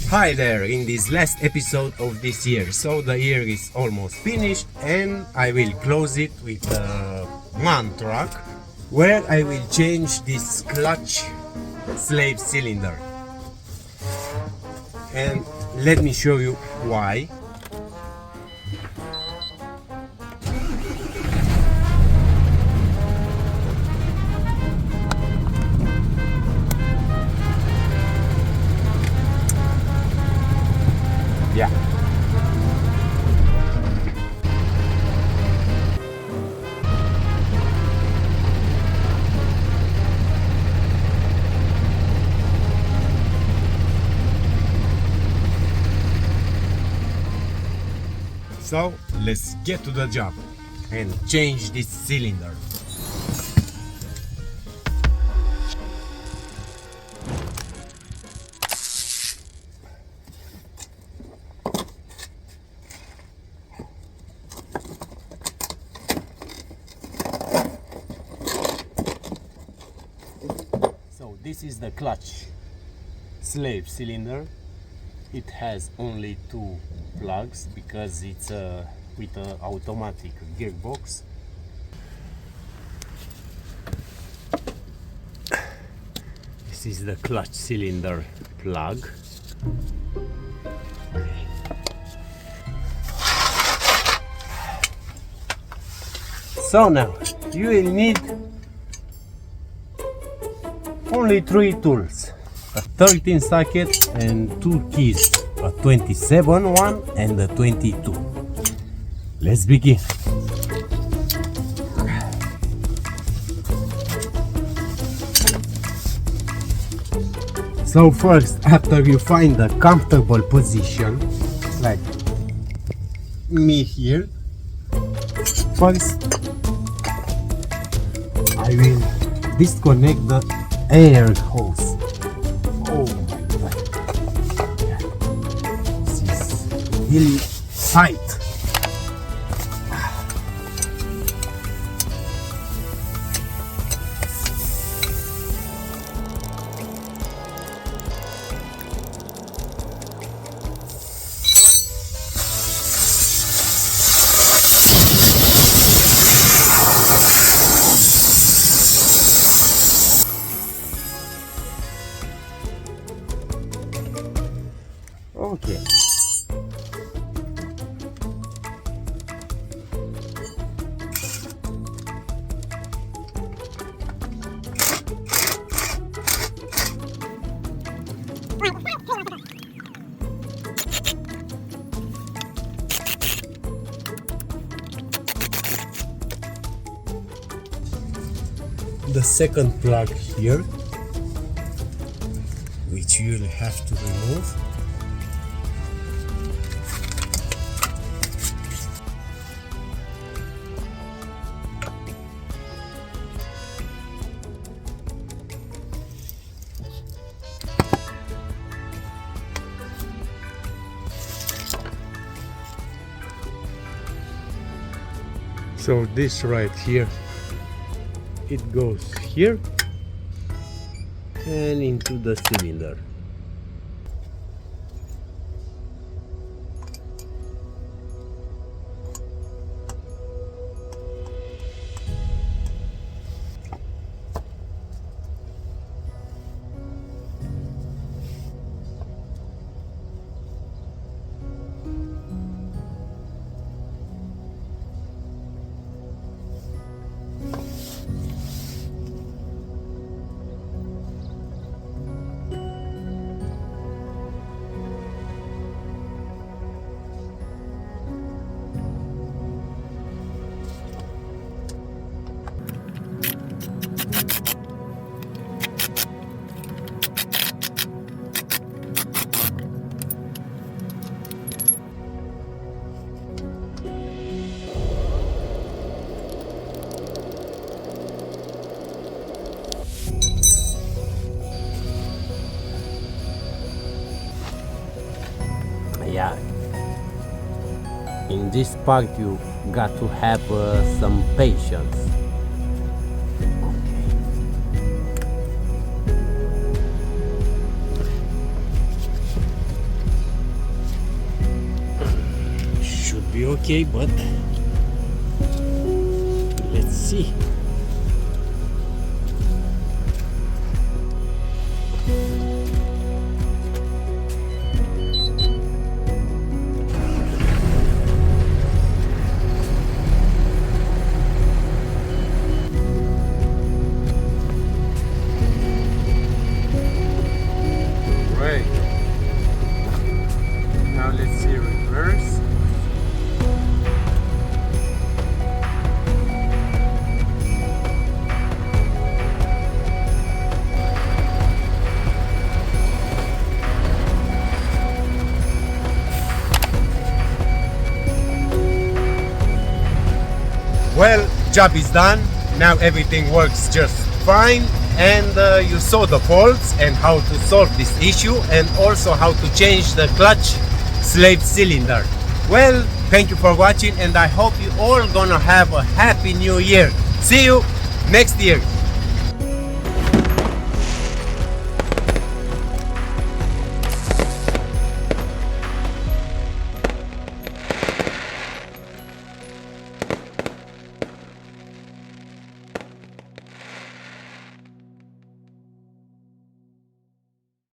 Hi there, in this last episode of this year. So the year is almost finished and I will close it with one truck where I will change this clutch slave cylinder. And let me show you why. Yeah. So let's get to the job and change this cylinder. So this is the clutch slave cylinder. It has only two plugs because it's with an automatic gearbox. This is the clutch cylinder plug. So now you will need only three tools: a 13 socket and two keys, a 27 one and a 22. Let's begin. So first, after you find a comfortable position, like me here, first I will disconnect the air hose. Oh my god, this is really tight. Okay. The second plug here, which you'll have to remove. So this right here, it goes here and into the cylinder. Yeah, in this part you got to have some patience. be okay, but let's see. Right. Now let's see reverse. Well, job is done. Now everything works just fine, and you saw the faults and how to solve this issue, and also how to change the clutch slave cylinder. Well, thank you for watching, and I hope you all gonna have a happy new year. See you next year.